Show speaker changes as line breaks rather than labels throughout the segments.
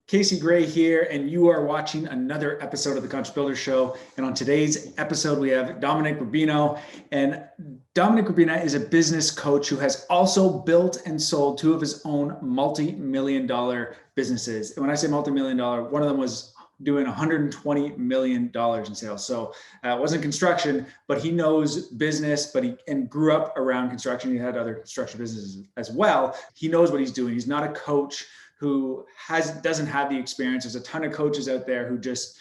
Casey Gray here, and you are watching another episode of the Country Builder Show. And on today's episode, we have Dominic Rubino. And Dominic Rubino is a business coach who has also built and sold two of his own multi-million-dollar businesses. And when I say multi-million-dollar, one of them was doing $120 million in sales. So it wasn't construction, but he knows business, and grew up around construction. He had other construction businesses as well. He knows what he's doing. He's not a coach who doesn't have the experience. There's a ton of coaches out there who just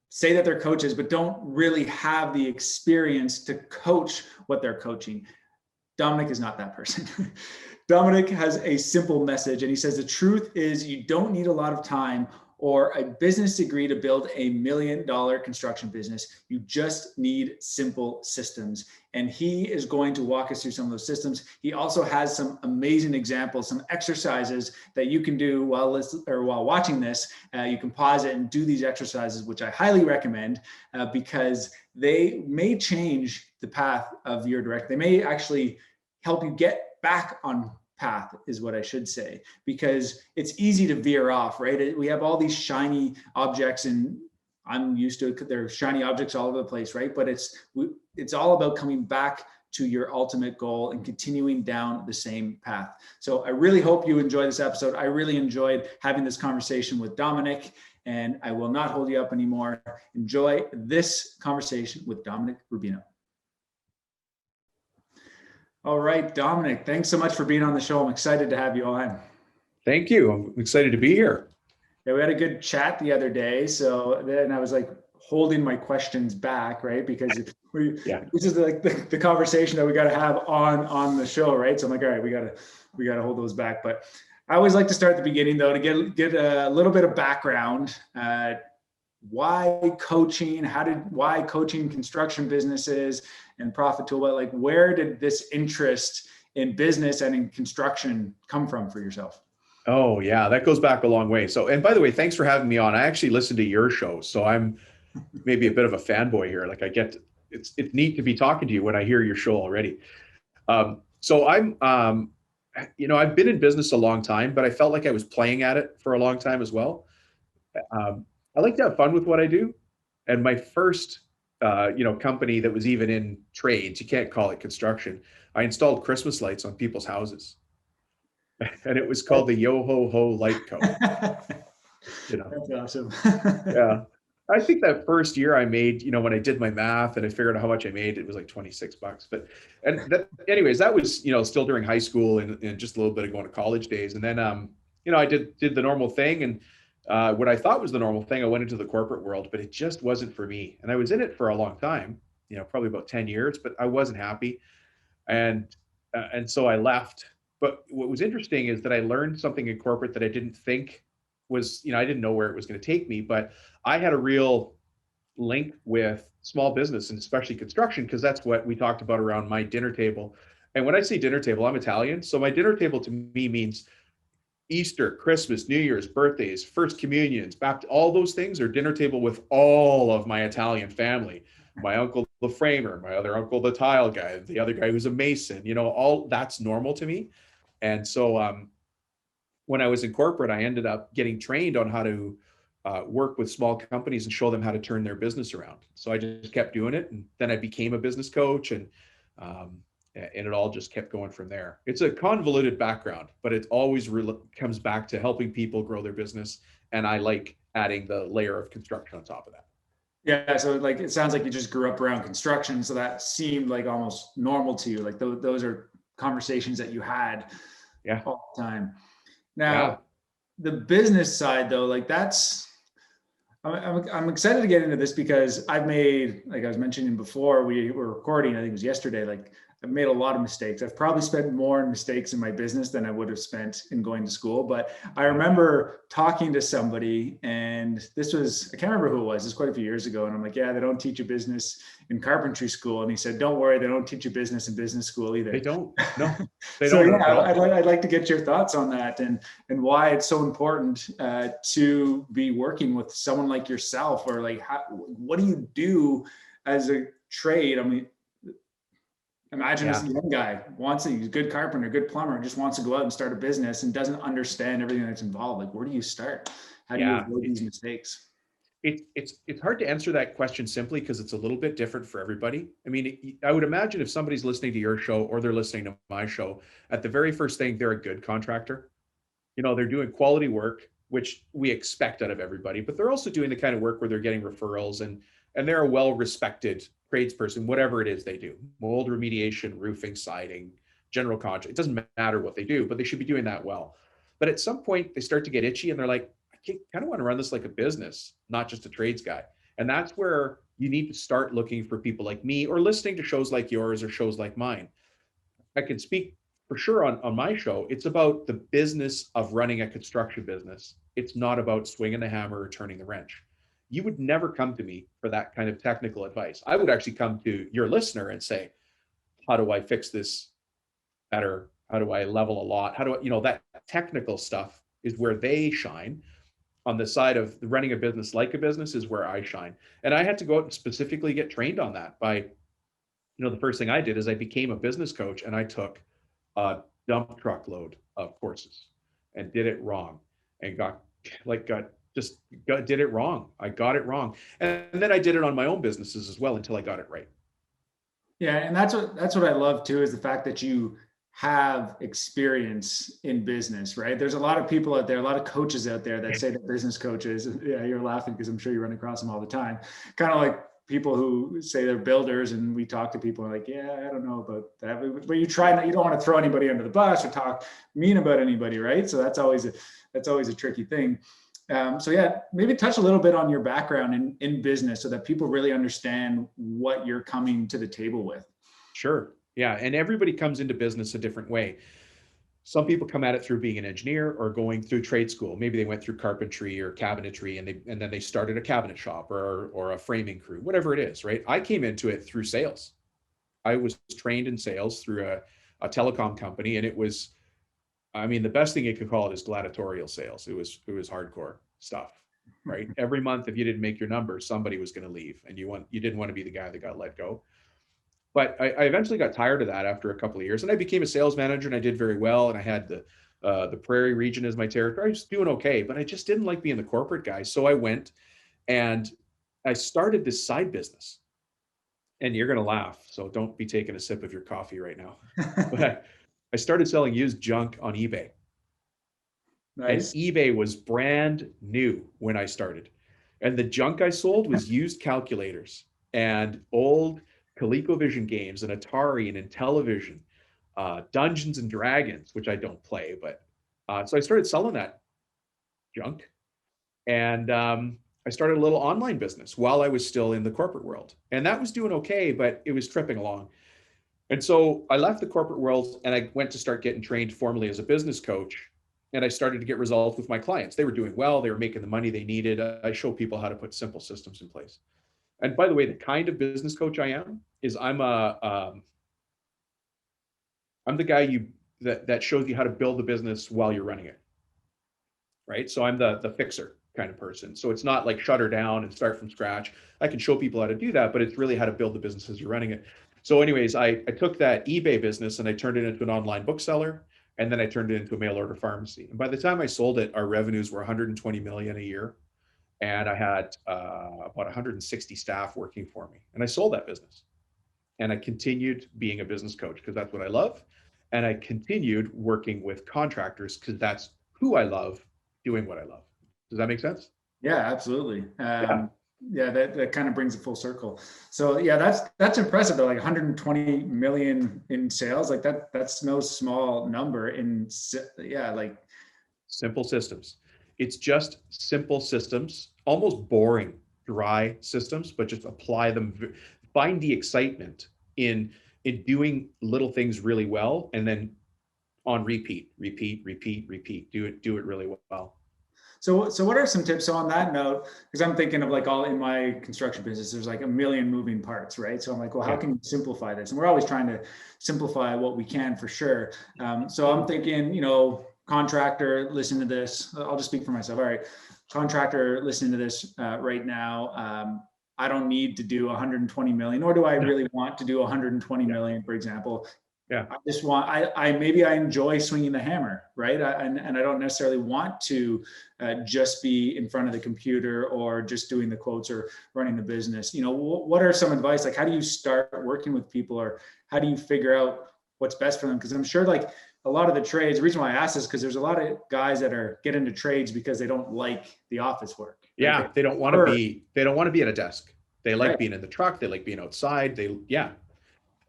say that they're coaches, but don't really have the experience to coach what they're coaching. Dominic is not that person. Dominic has a simple message, and he says the truth is you don't need a lot of time or a business degree to build $1 million construction business. You just need simple systems. And he is going to walk us through some of those systems. He also has some amazing examples, some exercises that you can do while watching this. You can pause it and do these exercises, which I highly recommend because they may change the path of your direction. They may actually help you get back on path, is what I should say, because it's easy to veer off, right? We have all these shiny objects, and I'm used to it. There are shiny objects all over the place, right? But it's all about coming back to your ultimate goal and continuing down the same path. So I really hope you enjoy this episode. I really enjoyed having this conversation with Dominic, and I will not hold you up anymore. Enjoy this conversation with Dominic Rubino. All right, Dominic, thanks so much for being on the show. I'm excited to have you on.
Thank you. I'm excited to be here.
Yeah, we had a good chat the other day. So then I was like holding my questions back, right? Because this is like the conversation that we got to have on the show, right? So I'm like, all right, we got to hold those back. But I always like to start at the beginning though, to get a little bit of background. Why coaching? Why coaching construction businesses and Profit Tool? But like, where did this interest in business and in construction come from for yourself?
Oh yeah, that goes back a long way. So, and by the way, thanks for having me on. I actually listened to your show, so I'm maybe a bit of a fanboy here. Like it's neat to be talking to you when I hear your show already. So I'm, I've been in business a long time, but I felt like I was playing at it for a long time as well. I like to have fun with what I do. And my first, company that was even in trades, you can't call it construction, I installed Christmas lights on people's houses. And it was called the Yo Ho Ho Light Co.
That's awesome.
Yeah. I think that first year I made, when I did my math and I figured out how much I made, it was like $26. Anyways, that was, still during high school and just a little bit of going to college days. And then, I did the normal thing. And what I thought was the normal thing, I went into the corporate world, but it just wasn't for me. And I was in it for a long time, probably about 10 years, but I wasn't happy. And so I left. But what was interesting is that I learned something in corporate that I didn't think was, I didn't know where it was going to take me, but I had a real link with small business and especially construction, because that's what we talked about around my dinner table. And when I say dinner table, I'm Italian. So my dinner table to me means Easter, Christmas, New Year's, birthdays, first communions, all those things are dinner table with all of my Italian family. My uncle, the framer, my other uncle, the tile guy, the other guy who's a mason, all that's normal to me. And so when I was in corporate, I ended up getting trained on how to work with small companies and show them how to turn their business around. So I just kept doing it. And then I became a business coach, and it all just kept going from there. It's a convoluted background, but it always comes back to helping people grow their business. And I like adding the layer of construction on top of that.
Yeah. So like, it sounds like you just grew up around construction. So that seemed like almost normal to you. Like those are conversations that you had all the time. Now, the business side though, like I'm excited to get into this because I've made, like I was mentioning before we were recording, I think it was yesterday, like I've made a lot of mistakes. I've probably spent more mistakes in my business than I would have spent in going to school. But I remember talking to somebody, and I can't remember who it was. It's quite a few years ago. And I'm like, yeah, they don't teach you business in carpentry school. And he said, don't worry, they don't teach you business in business school either.
They don't. No, they
So
don't.
yeah, I'd like to get your thoughts on that and why it's so important to be working with someone like yourself, or like, what do you do as a trade? I mean, imagine this young guy he's a good carpenter, good plumber, just wants to go out and start a business and doesn't understand everything that's involved. Like, where do you start? How do you
Yeah.
avoid these mistakes?
It's hard to answer that question simply because it's a little bit different for everybody. I mean, I would imagine if somebody's listening to your show or they're listening to my show, at the very first thing, they're a good contractor. They're doing quality work, which we expect out of everybody, but they're also doing the kind of work where they're getting referrals, and they're a well-respected tradesperson, whatever it is they do: mold remediation, roofing, siding, general contract. It doesn't matter what they do, but they should be doing that well. But at some point, they start to get itchy, and they're like, I kind of want to run this like a business, not just a trades guy. And that's where you need to start looking for people like me, or listening to shows like yours or shows like mine. I can speak for sure on my show. It's about the business of running a construction business. It's not about swinging the hammer or turning the wrench. You would never come to me for that kind of technical advice. I would actually come to your listener and say, how do I fix this better? How do I level a lot? How do I, that technical stuff is where they shine. On the side of running a business like a business is where I shine. And I had to go out and specifically get trained on that by, the first thing I did is I became a business coach, and I took a dump truck load of courses and did it wrong, and did it wrong. I got it wrong. And then I did it on my own businesses as well until I got it right.
Yeah, and that's what I love too, is the fact that you have experience in business, right? There's a lot of people out there, a lot of coaches out there that say they're business coaches. Yeah, you're laughing because I'm sure you run across them all the time. Kind of like people who say they're builders, and we talk to people like, yeah, I don't know about that, but you don't want to throw anybody under the bus or talk mean about anybody, right? So that's always a tricky thing. So yeah, maybe touch a little bit on your background in business so that people really understand what you're coming to the table with.
Sure. Yeah. And everybody comes into business a different way. Some people come at it through being an engineer or going through trade school. Maybe they went through carpentry or cabinetry, and then they started a cabinet shop or a framing crew, whatever it is, right? I came into it through sales. I was trained in sales through a telecom company, and it was, I mean, the best thing you could call it is gladiatorial sales. It was hardcore stuff, right? Every month, if you didn't make your numbers, somebody was going to leave, and you didn't want to be the guy that got let go. But I eventually got tired of that after a couple of years, and I became a sales manager, and I did very well. And I had the Prairie region as my territory. I was doing okay, but I just didn't like being the corporate guy. So I went and I started this side business. And you're going to laugh, so don't be taking a sip of your coffee right now. But I started selling used junk on eBay.
Nice.
And eBay was brand new when I started. And the junk I sold was used calculators and old ColecoVision games and Atari and Intellivision, Dungeons and Dragons, which I don't play, but so I started selling that junk. And I started a little online business while I was still in the corporate world. And that was doing okay, but it was tripping along. And so I left the corporate world and I went to start getting trained formally as a business coach. And I started to get results with my clients. They were doing well. They were making the money they needed. I show people how to put simple systems in place. And by the way, the kind of business coach I am is I'm the guy that shows you how to build the business while you're running it. Right. So I'm the fixer kind of person. So it's not like shut her down and start from scratch. I can show people how to do that, but it's really how to build the business as you're running it. So anyways, I took that eBay business and I turned it into an online bookseller. And then I turned it into a mail order pharmacy. And by the time I sold it, our revenues were 120 million a year. And I had about 160 staff working for me. And I sold that business. And I continued being a business coach because that's what I love. And I continued working with contractors because that's who I love, doing what I love. Does that make sense?
Yeah, absolutely.
Yeah.
Yeah, that kind of brings it full circle. So yeah, that's impressive though. Like 120 million in sales, like that's no small number like
Simple systems. It's just simple systems, almost boring, dry systems, but just apply them. Find the excitement in doing little things really well, and then on repeat. Do it really well.
So what are some tips? So on that note, because I'm thinking of like all in my construction business, there's like a million moving parts, right? So I'm like, well, how can you simplify this? And we're always trying to simplify what we can for sure. So I'm thinking, contractor, listen to this. I'll just speak for myself. All right, contractor, listening to this right now. I don't need to do 120 million, nor do I really want to do 120 million, for example.
Yeah.
I just want, maybe I enjoy swinging the hammer, right? And I don't necessarily want to just be in front of the computer or just doing the quotes or running the business. What are some advice? Like, how do you start working with people, or how do you figure out what's best for them? Because I'm sure like a lot of the trades, the reason why I ask this, because there's a lot of guys that get into trades because they don't like the office work.
Yeah.
Right?
They don't want to be at a desk. They like
Right.
being in the truck. They like being outside.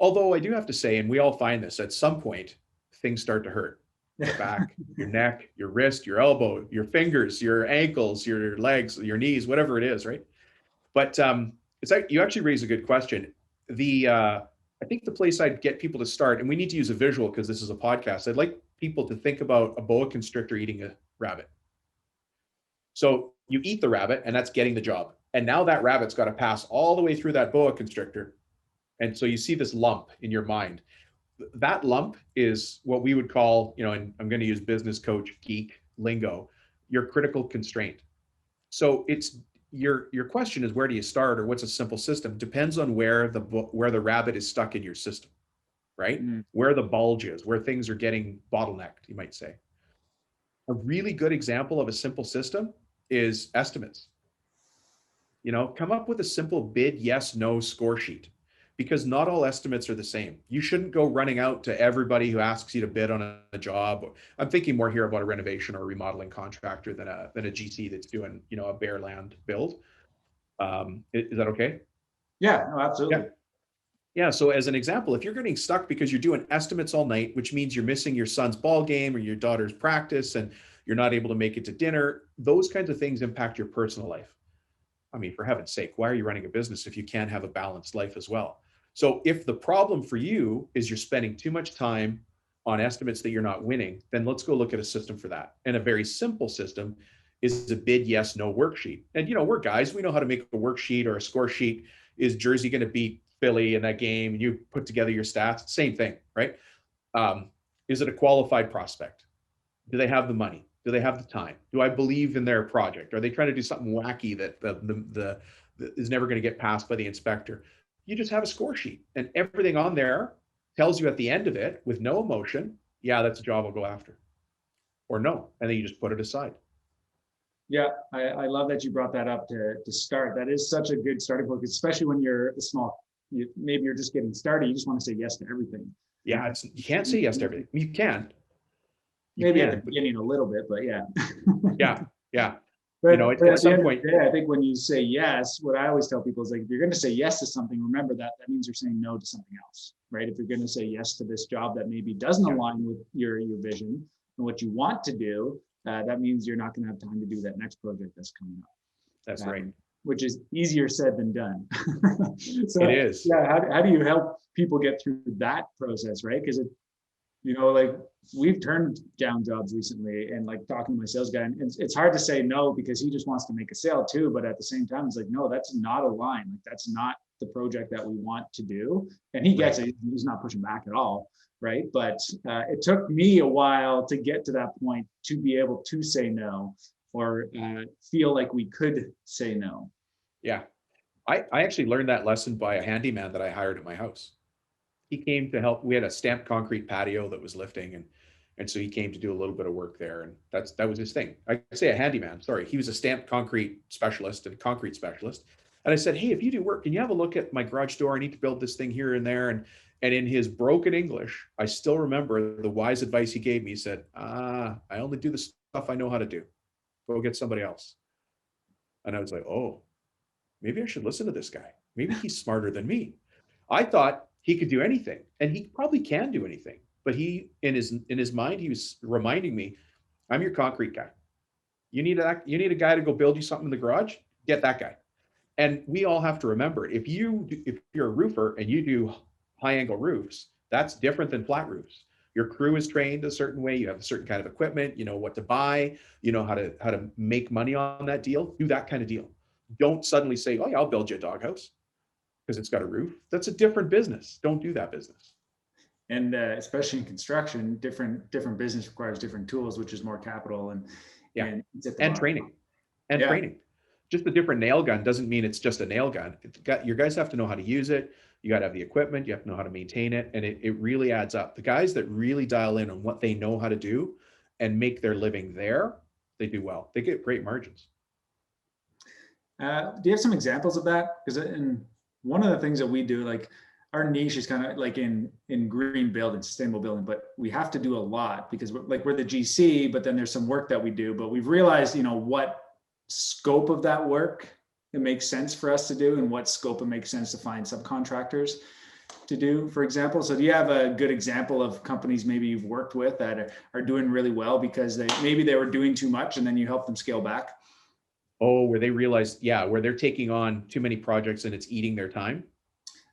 Although I do have to say, and we all find this, at some point, things start to hurt. Your back, your neck, your wrist, your elbow, your fingers, your ankles, your legs, your knees, whatever it is, right? But it's like, you actually raise a good question. I think the place I'd get people to start, and we need to use a visual because this is a podcast, I'd like people to think about a boa constrictor eating a rabbit. So you eat the rabbit, and that's getting the job. And now that rabbit's got to pass all the way through that boa constrictor. And so you see this lump in your mind. That lump is what we would call, and I'm going to use business coach geek lingo, your critical constraint. So it's your question is, where do you start, or what's a simple system? Depends on where the rabbit is stuck in your system, right? Where the bulge is, where things are getting bottlenecked, you might say. A really good example of a simple system is estimates. Come up with a simple bid, yes, no score sheet, because not all estimates are the same. You shouldn't go running out to everybody who asks you to bid on a job. I'm thinking more here about a renovation or a remodeling contractor than a GC that's doing, a bare land build. Is that okay?
Yeah, no, absolutely.
Yeah. So as an example, if you're getting stuck because you're doing estimates all night, which means you're missing your son's ball game or your daughter's practice, and you're not able to make it to dinner, those kinds of things impact your personal life. I mean, for heaven's sake, why are you running a business if you can't have a balanced life as well? So if the problem for you is you're spending too much time on estimates that you're not winning, then let's go look at a system for that. And a very simple system is a bid, yes, no worksheet. And, we're guys, we know how to make a worksheet or a score sheet. Is Jersey going to beat Philly in that game? You put together your stats, same thing, right? Is it a qualified prospect? Do they have the money? Do they have the time? Do I believe in their project? Are they trying to do something wacky that the is never going to get passed by the inspector? You just have a score sheet, and everything on there tells you at the end of it with no emotion, yeah, that's a job I'll go after, or no, and then you just put it aside.
Yeah, I love that you brought that up to start. That is such a good starting point, especially when you're maybe you're just getting started. You just want to say yes to everything.
Yeah, you can't say yes to everything. You can.
Maybe at the beginning a little bit, but yeah.
Yeah.
But
at some point,
I think when you say yes, what I always tell people is, like, if you're going to say yes to something, remember that means you're saying no to something else, right? If you're going to say yes to this job that maybe doesn't align with your vision and what you want to do, that means you're not going to have time to do that next project that's coming up.
That's right.
Which is easier said than done. So,
it is.
Yeah. How do you help people get through that process, right? Because like we've turned down jobs recently, and like talking to my sales guy, and it's hard to say no because he just wants to make a sale too. But at the same time, it's like, no, that's not aligned. Like, that's not the project that we want to do. And he gets it. He's not pushing back at all. Right. But it took me a while to get to that point to be able to say no, or feel like we could say no.
Yeah. I actually learned that lesson by a handyman that I hired at my house. He came to help. We had a stamped concrete patio that was lifting, and so he came to do a little bit of work there, and that was his thing. I say a handyman, sorry. He was a stamped concrete specialist and concrete specialist. And I said, hey, if you do work, can you have a look at my garage door? I need to build this thing here and there. And in his broken English, I still remember the wise advice he gave me. He said, I only do the stuff I know how to do. Go get somebody else. And I was like, oh, maybe I should listen to this guy. Maybe he's smarter than me. I thought he could do anything, and he probably can do anything. But he, in his mind, he was reminding me, I'm your concrete guy. You need a guy to go build you something in the garage, get that guy. And we all have to remember, if you're a roofer and you do high angle roofs, that's different than flat roofs. Your crew is trained a certain way. You have a certain kind of equipment. You know what to buy. You know how to make money on that deal. Do that kind of deal. Don't suddenly say, oh yeah, I'll build you a doghouse because it's got a roof. That's a different business. Don't do that business.
And especially in construction, different business requires different tools, which is more capital and training.
Just a different nail gun doesn't mean it's just a nail gun. Your guys have to know how to use it. You got to have the equipment. You have to know how to maintain it. And it really adds up. The guys that really dial in on what they know how to do and make their living there, they do well. They get great margins.
Do you have some examples of that? Because in one of the things that we do, like our niche is kind of like in green building, sustainable building, but we have to do a lot because we're the GC, but then there's some work that we do, but we've realized, what scope of that work it makes sense for us to do and what scope it makes sense to find subcontractors to do, for example. So do you have a good example of companies maybe you've worked with that are doing really well because they were doing too much and then you help them scale back?
Oh, where they realize, where they're taking on too many projects and it's eating their time?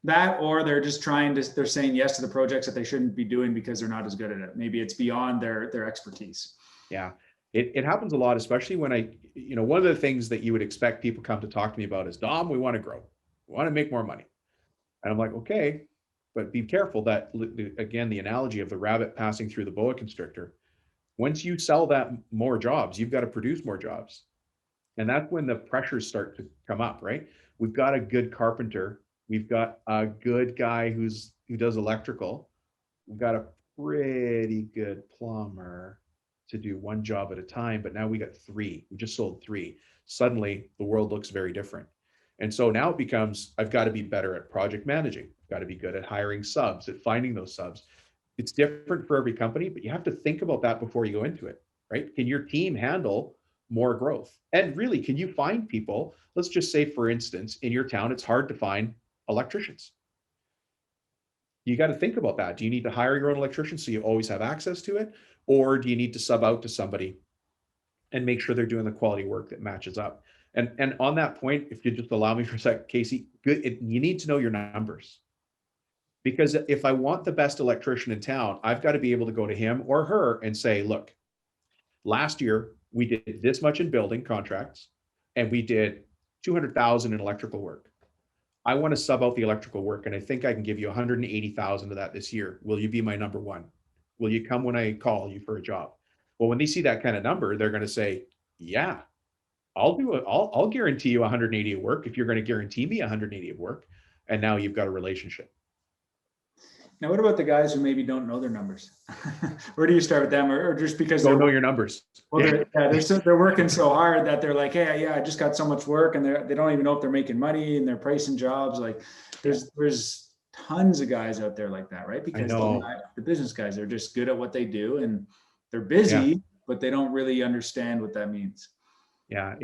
That, or they're just they're saying yes to the projects that they shouldn't be doing because they're not as good at it. Maybe it's beyond their expertise.
Yeah, it happens a lot, especially when one of the things that you would expect people come to talk to me about is, Dom, we want to grow. We want to make more money. And I'm like, okay, but be careful that, again, the analogy of the rabbit passing through the boa constrictor. Once you sell that more jobs, you've got to produce more jobs. And that's when the pressures start to come up, right? We've got a good carpenter. We've got a good guy who does electrical. We've got a pretty good plumber to do one job at a time, but now we got 3. We just sold 3. Suddenly the world looks very different. And so now it becomes, I've got to be better at project managing. I've got to be good at hiring subs, at finding those subs. It's different for every company, but you have to think about that before you go into it, right? Can your team handle more growth? And really, can you find people? Let's just say, for instance, in your town, it's hard to find electricians. You got to think about that. Do you need to hire your own electrician so you always have access to it? Or do you need to sub out to somebody and make sure they're doing the quality work that matches up? And on that point, if you just allow me for a sec, Casey, you need to know your numbers. Because if I want the best electrician in town, I've got to be able to go to him or her and say, look, last year we did this much in building contracts and we did 200,000 in electrical work. I want to sub out the electrical work and I think I can give you 180,000 of that this year. Will you be my number one? Will you come when I call you for a job? Well, when they see that kind of number, they're going to say, yeah, I'll do it. I'll guarantee you 180 of work if you're going to guarantee me 180 of work. And now you've got a relationship.
Now, what about the guys who maybe don't know their numbers? Where do you start with them, or just because
don't know your numbers?
Well, they're working so hard that they're like, hey, I just got so much work, and they don't even know if they're making money, and they're pricing jobs. Like, there's tons of guys out there like that, right? Because the business guys, they're just good at what they do, and they're busy, but they don't really understand what that means.
Yeah,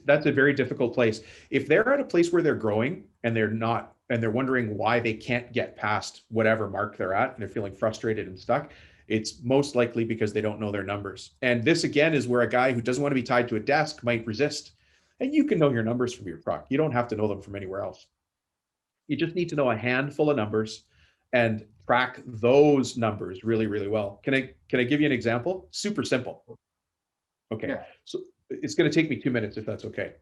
that's a very difficult place. If they're at a place where they're growing and they're wondering why they can't get past whatever mark they're at and they're feeling frustrated and stuck, it's most likely because they don't know their numbers. And this again is where a guy who doesn't want to be tied to a desk might resist. And you can know your numbers from your truck. You don't have to know them from anywhere else. You just need to know a handful of numbers and track those numbers really, really well. Can I give you an example? Super simple. Okay. Yeah. So it's going to take me 2 minutes if that's okay.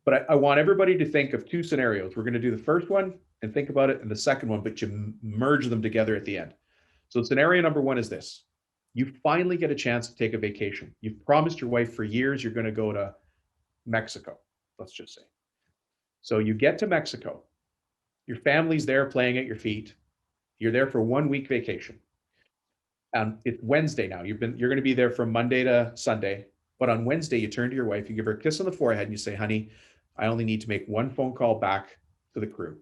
But I want everybody to think of 2 scenarios. We're going to do the first one and think about it, and the second one, but you merge them together at the end. So scenario number 1 is this. You finally get a chance to take a vacation. You've promised your wife for years you're going to go to Mexico, let's just say. So you get to Mexico. Your family's there playing at your feet. You're there for 1 week vacation. It's Wednesday now. You're going to be there from Monday to Sunday. But on Wednesday, you turn to your wife, you give her a kiss on the forehead, and you say, honey, I only need to make 1 phone call back to the crew.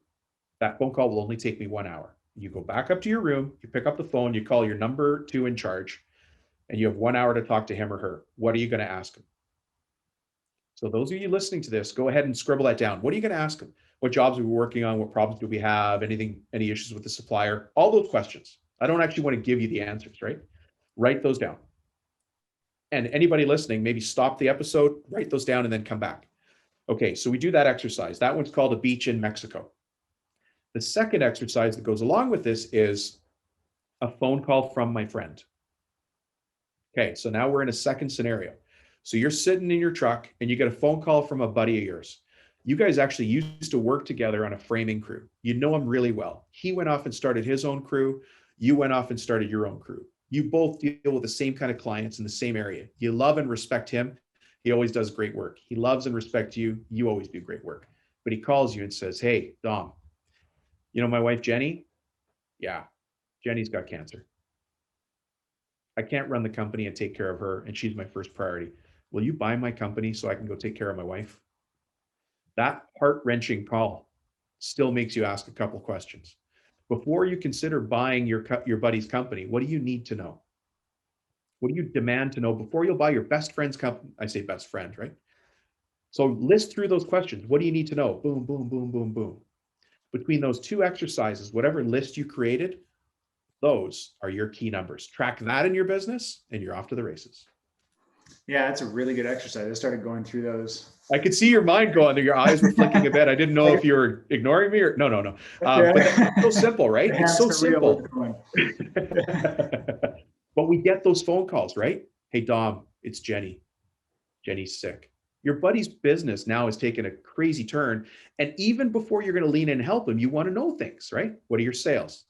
That phone call will only take me 1 hour. You go back up to your room, you pick up the phone, you call your number 2 in charge, and you have 1 hour to talk to him or her. What are you going to ask him? So those of you listening to this, go ahead and scribble that down. What are you going to ask him? What jobs are we working on? What problems do we have? Any issues with the supplier? All those questions. I don't actually want to give you the answers, right? Write those down. And anybody listening, maybe stop the episode, write those down, and then come back. Okay, so we do that exercise. That one's called a beach in Mexico. The second exercise that goes along with this is a phone call from my friend. Okay, so now we're in a second scenario. So you're sitting in your truck and you get a phone call from a buddy of yours. You guys actually used to work together on a framing crew. You know him really well. He went off and started his own crew. You went off and started your own crew. You both deal with the same kind of clients in the same area. You love and respect him. He always does great work. He loves and respects you. You always do great work. But he calls you and says, hey, Dom, you know my wife, Jenny? Yeah, Jenny's got cancer. I can't run the company and take care of her, and she's my first priority. Will you buy my company so I can go take care of my wife? That heart-wrenching call still makes you ask a couple questions. Before you consider buying your buddy's company, what do you need to know? What do you demand to know before you'll buy your best friend's company? I say best friend, right? So list through those questions. What do you need to know? Boom, boom, boom, boom, boom. Between those two exercises, whatever list you created, those are your key numbers. Track that in your business and you're off to the races.
Yeah, that's a really good exercise. I started going through those.
I could see your mind going there. Your eyes were flicking a bit. I didn't know if you were ignoring me or no. But that's so simple, right? It's so simple. But we get those phone calls, right? Hey, Dom, it's Jenny. Jenny's sick. Your buddy's business now has taken a crazy turn. And even before you're going to lean in and help him, you want to know things, right? What are your sales?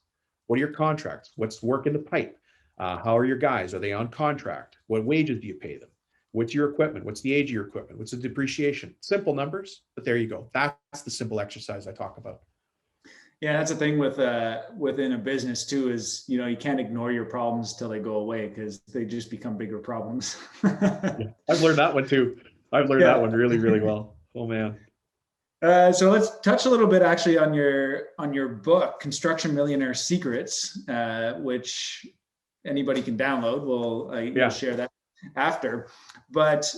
What are your contracts? What's work in the pipe? How are your guys? Are they on contract? What wages do you pay them? What's your equipment? What's the age of your equipment? What's the depreciation? Simple numbers, but there you go. That's the simple exercise I talk about.
Yeah, that's the thing with within a business too, is you can't ignore your problems till they go away, because they just become bigger problems.
Yeah, I've learned that one too. I've learned that one really, really well. Oh man.
So let's touch a little bit actually on your book, Construction Millionaire Secrets, which anybody can download. We'll share that after. But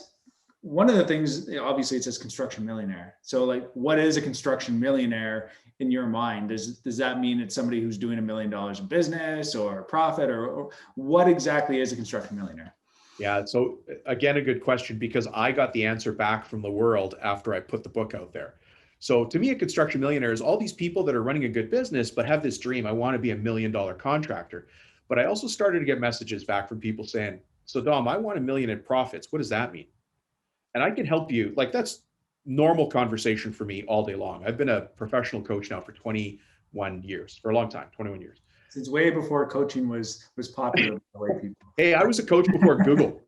one of the things, obviously it says construction millionaire. So like, what is a construction millionaire in your mind? Does that mean it's somebody who's doing $1 million in business or profit, or what exactly is a construction millionaire?
Yeah. So again, a good question, because I got the answer back from the world after I put the book out there. So to me, a construction millionaire is all these people that are running a good business, but have this dream. I want to be $1 million contractor. But I also started to get messages back from people saying, so Dom, I want $1 million in profits. What does that mean? And I can help you. Like, that's normal conversation for me all day long. I've been a professional coach now for 21 years, for a long time, 21 years.
Since way before coaching was popular by the way people.
Hey, I was a coach before Google,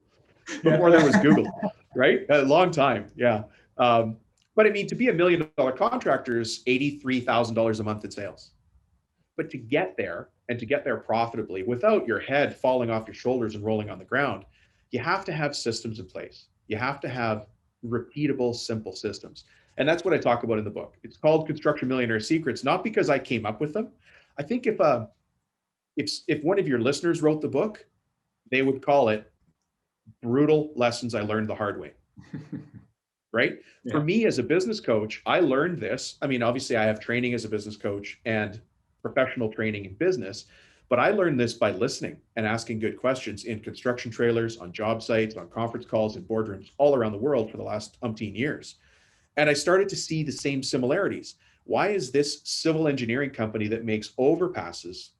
before there was Google, right? A long time. Yeah. But I mean, to be $1 million contractor is $83,000 a month in sales. But to get there, and to get there profitably without your head falling off your shoulders and rolling on the ground, you have to have systems in place. You have to have repeatable, simple systems. And that's what I talk about in the book. It's called Construction Millionaire Secrets, not because I came up with them. I think if one of your listeners wrote the book, they would call it Brutal Lessons I Learned the Hard Way. Right? Yeah. For me as a business coach, I learned this. I mean, obviously I have training as a business coach and professional training in business, but I learned this by listening and asking good questions in construction trailers, on job sites, on conference calls, in boardrooms all around the world for the last umpteen years. And I started to see the same similarities. Why is this civil engineering company that makes overpasses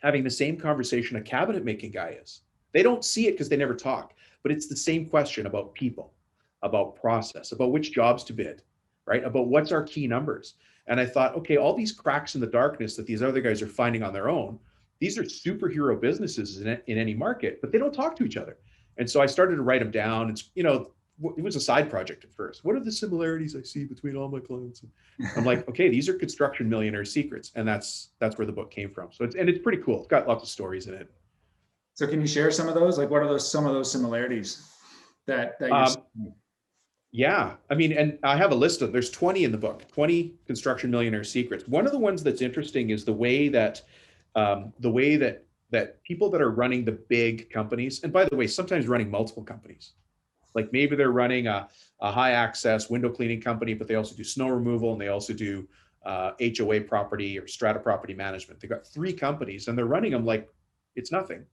having the same conversation a cabinet making guy is? They don't see it because they never talk, but it's the same question about people, about process, about which jobs to bid, right? About what's our key numbers. And I thought, okay, all these cracks in the darkness that these other guys are finding on their own, these are superhero businesses in any market, but they don't talk to each other. And so I started to write them down. It's, it was a side project at first. What are the similarities I see between all my clients? And I'm like, okay, these are Construction Millionaire Secrets. And that's where the book came from. So it's pretty cool. It's got lots of stories in it.
So can you share some of those? Like, what are some of those similarities that you're seeing?
Yeah, I mean, and I have a list of, there's 20 in the book, 20 Construction Millionaire Secrets. One of the ones that's interesting is the way that people that are running the big companies, and by the way, sometimes running multiple companies, like maybe they're running a high access window cleaning company, but they also do snow removal and they also do HOA property or strata property management. They've got 3 companies and they're running them like it's nothing.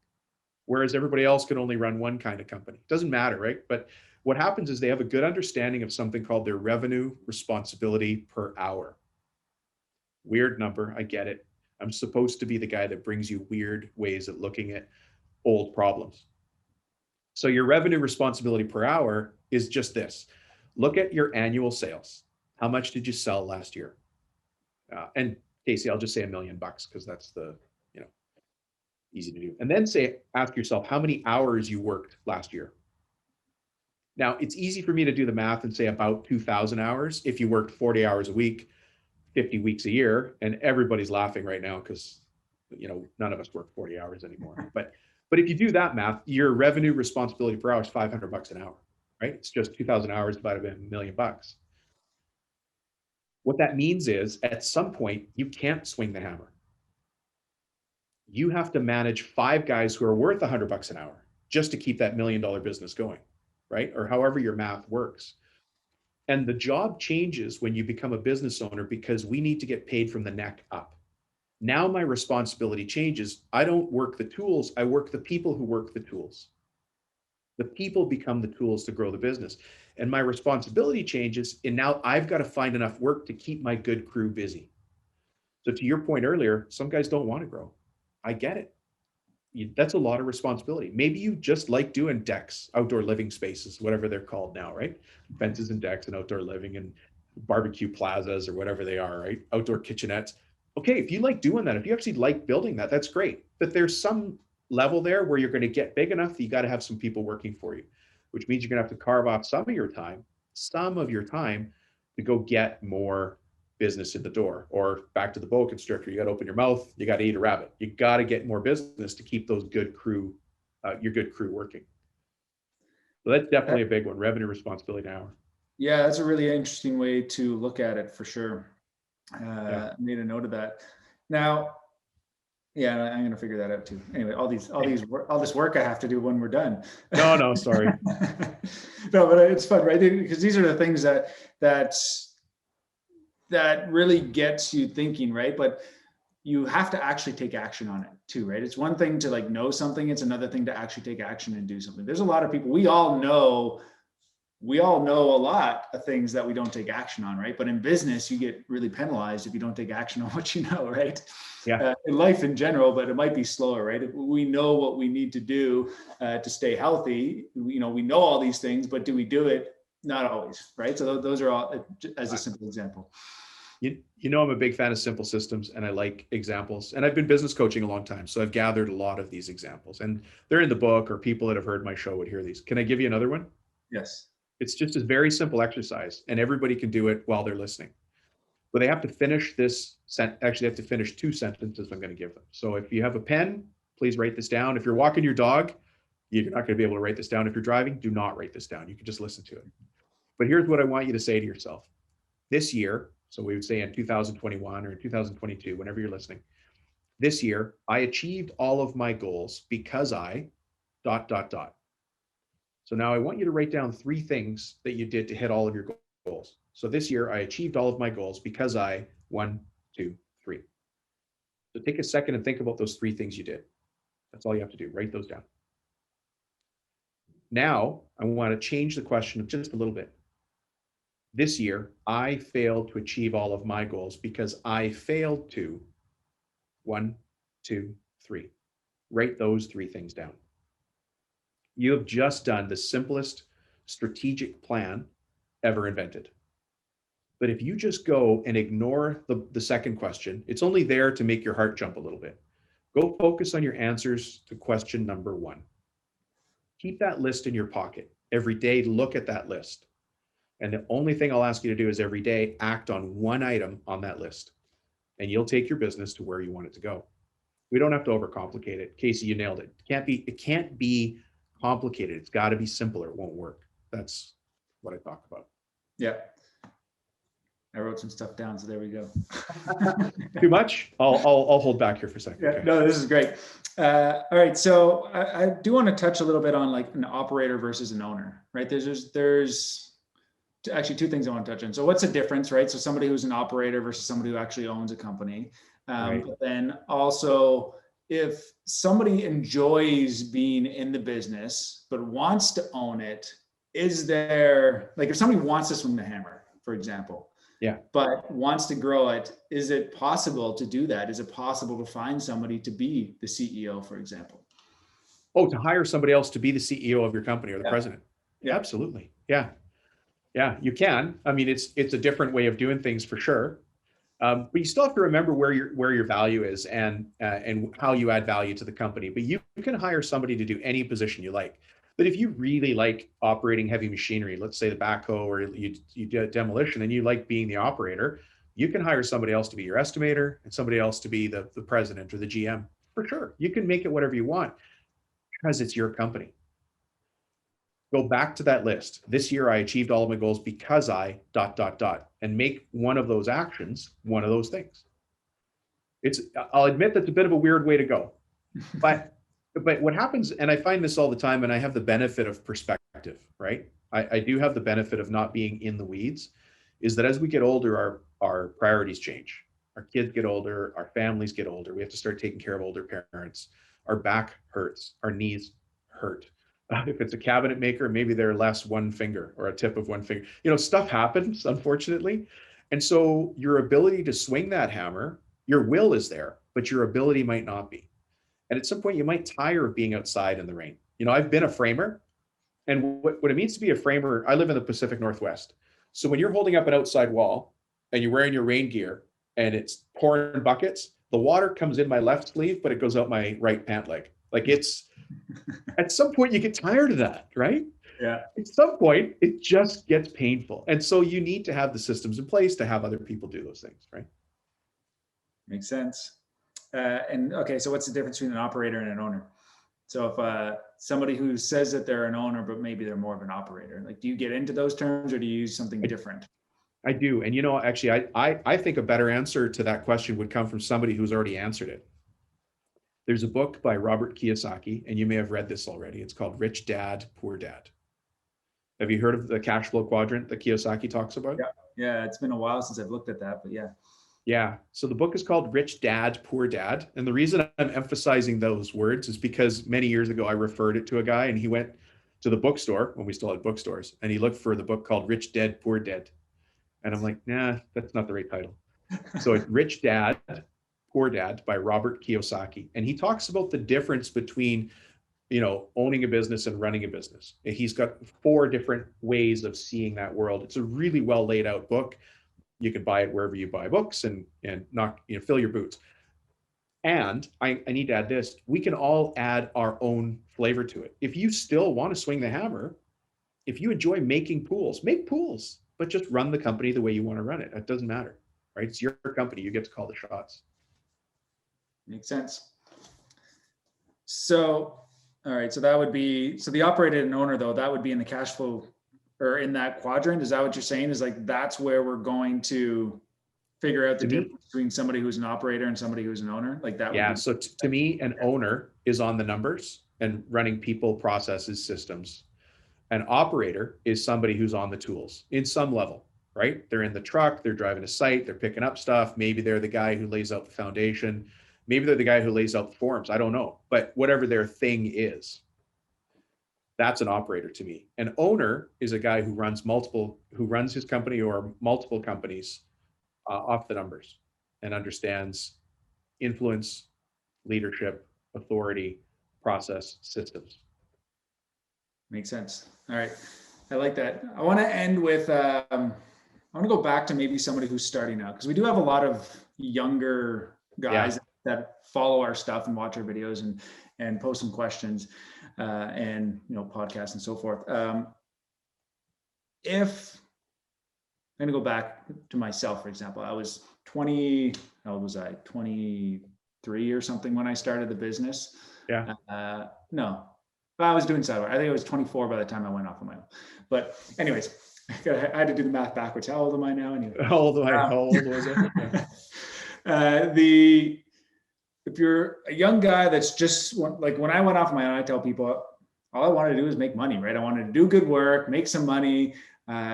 Whereas everybody else can only run one kind of company. Doesn't matter, right? But what happens is they have a good understanding of something called their revenue responsibility per hour. Weird number, I get it. I'm supposed to be the guy that brings you weird ways at looking at old problems. So your revenue responsibility per hour is just this. Look at your annual sales. How much did you sell last year? And Casey, I'll just say $1 million because that's the, easy to do. And then ask yourself how many hours you worked last year. Now, it's easy for me to do the math and say about 2,000 hours if you worked 40 hours a week, 50 weeks a year, and everybody's laughing right now because, none of us work 40 hours anymore. But if you do that math, your revenue responsibility per hour is $500 an hour, right? It's just 2,000 hours divided by $1,000,000. What that means is at some point, you can't swing the hammer. You have to manage 5 guys who are worth $100 an hour just to keep that $1,000,000 business going, right? Or however your math works. And the job changes when you become a business owner because we need to get paid from the neck up. Now my responsibility changes. I don't work the tools, I work the people who work the tools. The people become the tools to grow the business. And my responsibility changes. And now I've got to find enough work to keep my good crew busy. So to your point earlier, some guys don't want to grow. I get it. That's a lot of responsibility. Maybe you just like doing decks, outdoor living spaces, whatever they're called now, right? Fences and decks and outdoor living and barbecue plazas or whatever they are, right? Outdoor kitchenettes. Okay, if you like doing that, if you actually like building that, that's great. But there's some level there where you're going to get big enough that you got to have some people working for you, which means you're going to have to carve off some of your time to go get more business in the door. Or back to the boa constrictor, you got to open your mouth, you got to eat a rabbit. You got to get more business to keep those good crew, your good crew working. So that's definitely a big one, revenue responsibility an hour.
Yeah, that's a really interesting way to look at it for sure. Made a note of that. Now, yeah, I'm going to figure that out too. Anyway, all this work I have to do when we're done.
No, sorry.
No, but it's fun, right? Because these are the things that really gets you thinking, right? But you have to actually take action on it too, right? It's one thing to like know something. It's another thing to actually take action and do something. There's a lot of people, we all know a lot of things that we don't take action on, right? But in business, you get really penalized if you don't take action on what you know, right?
Yeah.
In life in general, but it might be slower, right? If we know what we need to do to stay healthy. We know all these things, but do we do it? Not always, right? So those are all as a simple example.
I'm a big fan of simple systems and I like examples, and I've been business coaching a long time. So I've gathered a lot of these examples and they're in the book, or people that have heard my show would hear these. Can I give you another one?
Yes.
It's just a very simple exercise and everybody can do it while they're listening. But they have to finish actually they have to finish 2 sentences I'm going to give them. So if you have a pen, please write this down. If you're walking your dog, you're not going to be able to write this down. If you're driving, do not write this down. You can just listen to it. But here's what I want you to say to yourself. This year, so we would say in 2021 or in 2022, whenever you're listening, this year, I achieved all of my goals because I ... So now I want you to write down 3 things that you did to hit all of your goals. So this year, I achieved all of my goals because I 1, 2, 3. So take a second and think about those 3 things you did. That's all you have to do. Write those down. Now, I want to change the question just a little bit. This year, I failed to achieve all of my goals because I failed to 1, 2, 3. Write those 3 things down. You have just done the simplest strategic plan ever invented. But if you just go and ignore the second question, it's only there to make your heart jump a little bit. Go focus on your answers to question number 1. Keep that list in your pocket. Every day, look at that list. And the only thing I'll ask you to do is every day, act on 1 item on that list. And you'll take your business to where you want it to go. We don't have to overcomplicate it. Casey, you nailed it. It can't be complicated. It's got to be simpler. It won't work. That's what I talk about.
Yeah. I wrote some stuff down, so there we go.
Too much? I'll hold back here for a second.
Yeah, okay. No, this is great. All right, so I do want to touch a little bit on like an operator versus an owner, right? There's actually 2 things I want to touch on. So what's the difference, right? So somebody who's an operator versus somebody who actually owns a company. Right. But then also, if somebody enjoys being in the business but wants to own it, is there, like if somebody wants to swing the hammer, for example, but wants to grow it, is it possible to do that? Is it possible to find somebody to be the CEO, for example?
Oh, to hire somebody else to be the CEO of your company or the president? Yeah, absolutely. Yeah, you can. I mean, it's a different way of doing things for sure. But you still have to remember where your value is and how you add value to the company. But you can hire somebody to do any position you like. But if you really like operating heavy machinery, let's say the backhoe, or you do demolition, and you like being the operator, you can hire somebody else to be your estimator and somebody else to be the president or the GM. For sure. You can make it whatever you want because it's your company. Go back to that list. This year, I achieved all of my goals because I ... and make one of those actions one of those things. I'll admit that's a bit of a weird way to go, but what happens, and I find this all the time, and I have the benefit of perspective, right? I do have the benefit of not being in the weeds, is that as we get older, our priorities change. Our kids get older, our families get older. We have to start taking care of older parents. Our back hurts, our knees hurt. If it's a cabinet maker, maybe they're less one finger or a tip of one finger. Stuff happens, unfortunately. And so your ability to swing that hammer, your will is there, but your ability might not be. And at some point, you might tire of being outside in the rain. I've been a framer. And what it means to be a framer, I live in the Pacific Northwest. So when you're holding up an outside wall and you're wearing your rain gear and it's pouring buckets, the water comes in my left sleeve, but it goes out my right pant leg. Like at some point you get tired of that, right?
Yeah.
At some point, it just gets painful. And so you need to have the systems in place to have other people do those things, right?
Makes sense. And okay, so what's the difference between an operator and an owner? So if somebody who says that they're an owner, but maybe they're more of an operator, like, do you get into those terms or do you use something different?
I do. And actually, I think a better answer to that question would come from somebody who's already answered it. There's a book by Robert Kiyosaki, and you may have read this already. It's called Rich Dad, Poor Dad. Have you heard of the cash flow quadrant that Kiyosaki talks about?
Yeah, it's been a while since I've looked at that, but yeah.
Yeah. So the book is called Rich Dad, Poor Dad. And the reason I'm emphasizing those words is because many years ago, I referred it to a guy, and he went to the bookstore when we still had bookstores, and he looked for the book called Rich Dad, Poor Dad. And I'm like, nah, that's not the right title. So it's Rich Dad, Poor Dad by Robert Kiyosaki. And he talks about the difference between, owning a business and running a business. And he's got 4 different ways of seeing that world. It's a really well laid out book. You can buy it wherever you buy books and not, fill your boots. And I need to add this, we can all add our own flavor to it. If you still want to swing the hammer, if you enjoy making pools, make pools, but just run the company the way you want to run it. It doesn't matter, right? It's your company. You get to call the shots.
Makes sense. So, all right. So that would be, so the operator and owner, though, that would be in the cash flow or in that quadrant. Is that what you're saying? Is like, that's where we're going to figure out the difference between somebody who's an operator and somebody who's an owner? Like that?
Yeah. So to me, an owner is on the numbers and running people, processes, systems. An operator is somebody who's on the tools in some level, right? They're in the truck, they're driving a site, they're picking up stuff. Maybe they're the guy who lays out the foundation. Maybe they're the guy who lays out the forms. I don't know. But whatever their thing is, that's an operator to me. An owner is a guy who runs his company or multiple companies off the numbers and understands influence, leadership, authority, process, systems.
Makes sense. All right. I like that. I want to end with, I want to go back to maybe somebody who's starting out, because we do have a lot of younger guys that follow our stuff and watch our videos and post some questions and, podcasts and so forth. If I'm going to go back to myself, for example, I was 20, how old was I? 23 or something when I started the business.
Yeah.
No. I was doing sidewire. I think I was 24 by the time I went off on my own. But anyways, I had to do the math backwards. How old am I now? Anyway.
How old was
it? If you're a young guy that's just like, when I went off on my own, I tell people all I wanted to do is make money, right? I wanted to do good work, make some money.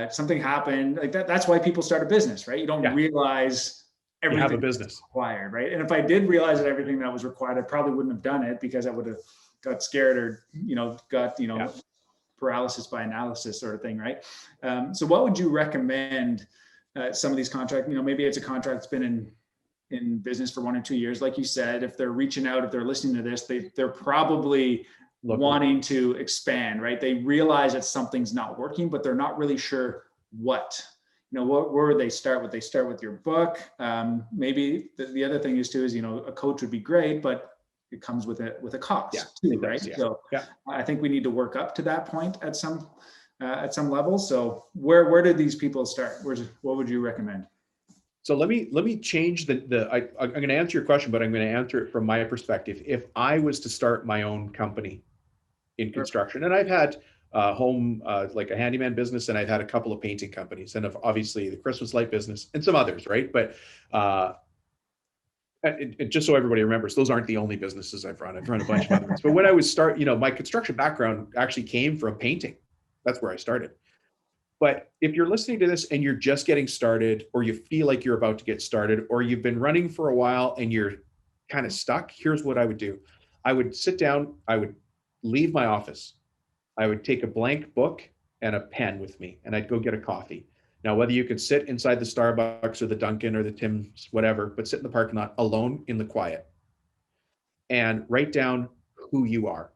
Something happened like that. That's why people start a business, right? You don't realize everything
you have a business
required, right? And if I did realize that everything that was required, I probably wouldn't have done it because I would have got scared or, got, paralysis by analysis sort of thing. Right. So what would you recommend some of these contracts, maybe it's a contract that's been in business for 1 or 2 years. Like you said, if they're reaching out, if they're listening to this, they're probably wanting to expand, right? They realize that something's not working, but they're not really sure what, where would they start? Would they start with your book? Maybe the other thing is too, is, a coach would be great, but it comes with a cost
Yeah,
too, right?
Yeah.
So
Yeah.
I think we need to work up to that point at some level. So where did these people start? What would you recommend?
So let me change I'm going to answer your question, but I'm going to answer it from my perspective. If I was to start my own company in construction, and I've had home, like a handyman business, and I've had a couple of painting companies, and obviously the Christmas light business and some others, right? But just so everybody remembers, those aren't the only businesses I've run. I've run a bunch of others. But when I was my construction background actually came from painting. That's where I started. But if you're listening to this and you're just getting started, or you feel like you're about to get started, or you've been running for a while and you're kind of stuck, here's what I would do. I would sit down, I would leave my office. I would take a blank book and a pen with me, and I'd go get a coffee. Now, whether you could sit inside the Starbucks or the Dunkin' or the Tim's, whatever, but sit in the parking lot alone in the quiet and write down who you are.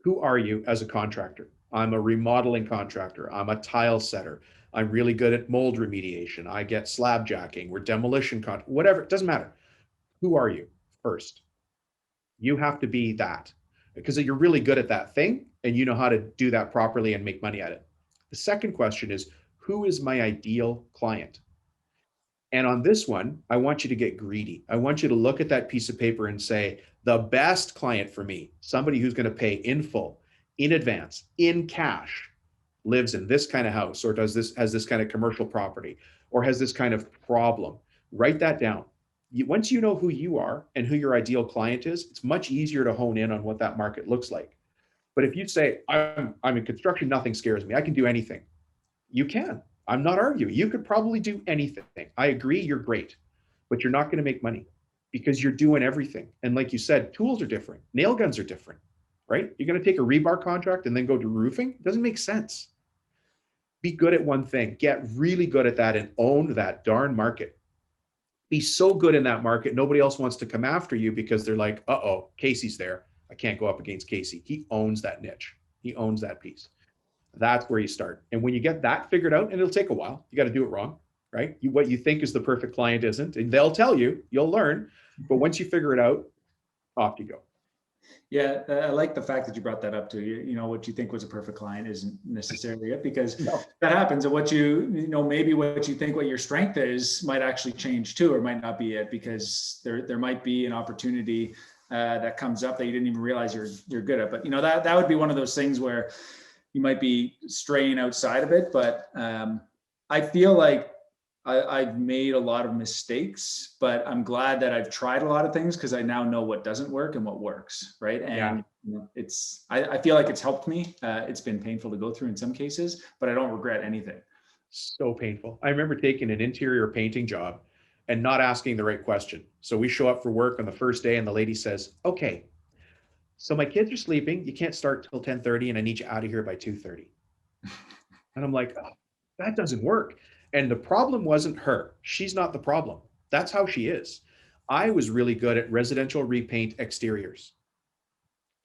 Who are you as a contractor? I'm a remodeling contractor. I'm a tile setter. I'm really good at mold remediation. I get slab jacking. We're demolition whatever. It doesn't matter. Who are you first? You have to be that, because you're really good at that thing and you know how to do that properly and make money at it. The second question is, who is my ideal client? And on this one, I want you to get greedy. I want you to look at that piece of paper and say, the best client for me, somebody who's going to pay in full, in advance, in cash, lives in this kind of house, or has this kind of commercial property, or has this kind of problem. Write that down. Once you know who you are and who your ideal client is, it's much easier to hone in on what that market looks like. But if you say, I'm in construction, nothing scares me, I can do anything, you can. I'm not arguing. You could probably do anything. I agree, you're great, but you're not going to make money because you're doing everything. And like you said, tools are different. Nail guns are different, right? You're going to take a rebar contract and then go to roofing? It doesn't make sense. Be good at one thing. Get really good at that and own that darn market. Be so good in that market, nobody else wants to come after you because they're like, uh-oh, Casey's there. I can't go up against Casey. He owns that niche. He owns that piece. That's where you start. And when you get that figured out, and it'll take a while, you got to do it wrong, right? What you think is the perfect client isn't, and they'll tell you, you'll learn. But once you figure it out, off you go.
Yeah, I like the fact that you brought that up too. What you think was a perfect client isn't necessarily it, because that happens. And maybe what you think what your strength is might actually change too, or might not be it, because there might be an opportunity that comes up that you didn't even realize you're good at. But that would be one of those things where you might be straying outside of it. But I feel like I've made a lot of mistakes, but I'm glad that I've tried a lot of things, because I now know what doesn't work and what works, right? And I feel like it's helped me. It's been painful to go through in some cases, but I don't regret anything.
So painful. I remember taking an interior painting job and not asking the right question. So we show up for work on the first day and the lady says, okay, so my kids are sleeping. You can't start till 10:30 and I need you out of here by 2:30. And I'm like, oh, that doesn't work. And the problem wasn't her. She's not the problem. That's how she is. I was really good at residential repaint exteriors.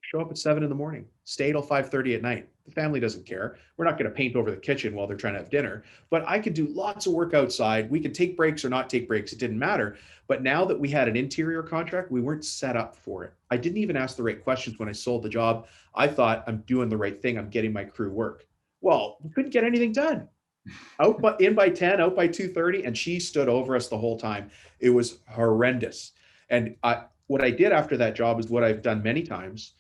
Show up at 7 a.m, stay till 5:30 at night. The family doesn't care. We're not going to paint over the kitchen while they're trying to have dinner, but I could do lots of work outside. We could take breaks or not take breaks. It didn't matter. But now that we had an interior contract, we weren't set up for it. I didn't even ask the right questions when I sold the job. I thought, I'm doing the right thing. I'm getting my crew work. Well, we couldn't get anything done. In by 10, out by 2:30, and she stood over us the whole time. It was horrendous. And what I did after that job is what I've done many times.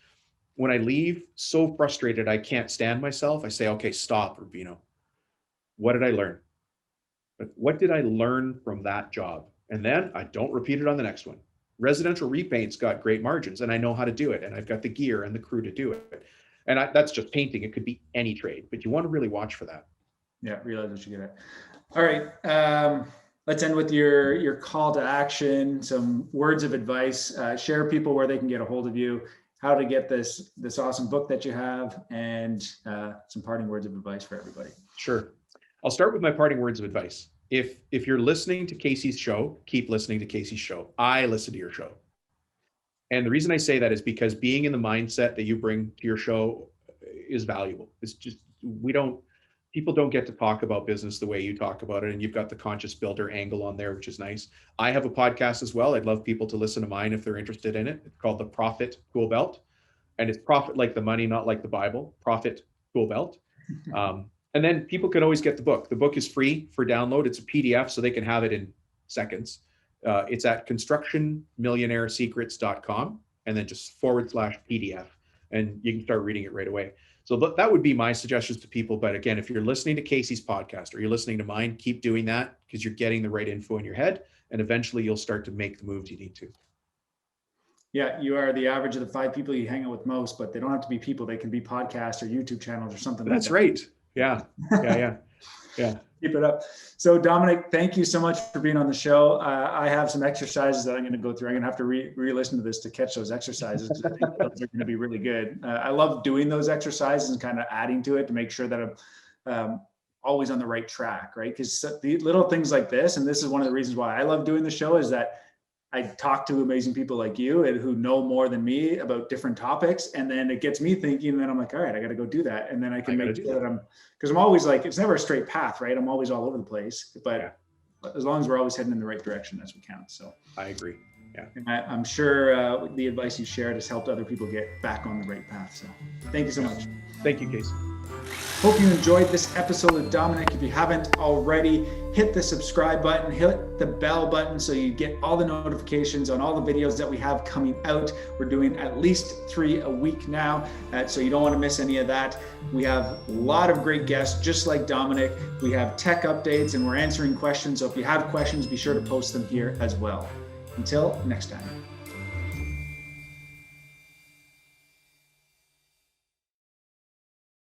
When I leave so frustrated I can't stand myself, I say, okay, stop, Rubino. What did I learn? What did I learn from that job? And then I don't repeat it on the next one. Residential repaint's got great margins, and I know how to do it, and I've got the gear and the crew to do it. And that's just painting. It could be any trade, but you want to really watch for that.
Yeah, realize what you get at. All right. Let's end with your call to action, some words of advice. Share people where they can get a hold of you, how to get this awesome book that you have, and some parting words of advice for everybody.
Sure. I'll start with my parting words of advice. If you're listening to Casey's show, keep listening to Casey's show. I listen to your show. And the reason I say that is because being in the mindset that you bring to your show is valuable. It's just, people don't get to talk about business the way you talk about it. And you've got the conscious builder angle on there, which is nice. I have a podcast as well. I'd love people to listen to mine if they're interested in it. It's called the Profit Tool Belt. And it's profit like the money, not like the Bible. Profit Tool Belt. And then people can always get the book. The book is free for download. It's a PDF, so they can have it in seconds. It's at constructionmillionairesecrets.com, and then just /PDF, and you can start reading it right away. So that would be my suggestions to people. But again, if you're listening to Casey's podcast or you're listening to mine, keep doing that, because you're getting the right info in your head, and eventually you'll start to make the moves you need to.
Yeah, you are the average of the 5 people you hang out with most, but they don't have to be people. They can be podcasts or YouTube channels or something.
That's right. Yeah.
Keep it up. So Dominic, thank you so much for being on the show. I have some exercises that I'm going to go through. I'm going to have to re-listen to this to catch those exercises. I think those are going to be really good. I love doing those exercises and kind of adding to it to make sure that I'm always on the right track, right? Because the little things like this, and this is one of the reasons why I love doing the show, is that I talk to amazing people like you and who know more than me about different topics. And then it gets me thinking, and then I'm like, all right, I got to go do that. And then I can make sure that because I'm always like, it's never a straight path, right? I'm always all over the place, but as long as we're always heading in the right direction, that's what counts. So
I agree. Yeah.
And I'm sure the advice you shared has helped other people get back on the right path. So thank you so much.
Thank you, Casey.
Hope you enjoyed this episode of Dominic. If you haven't already, hit the subscribe button, hit the bell button so you get all the notifications on all the videos that we have coming out. We're doing at least 3 a week now, so you don't want to miss any of that. We have a lot of great guests, just like Dominic. We have tech updates and we're answering questions. So if you have questions, be sure to post them here as well. Until next time.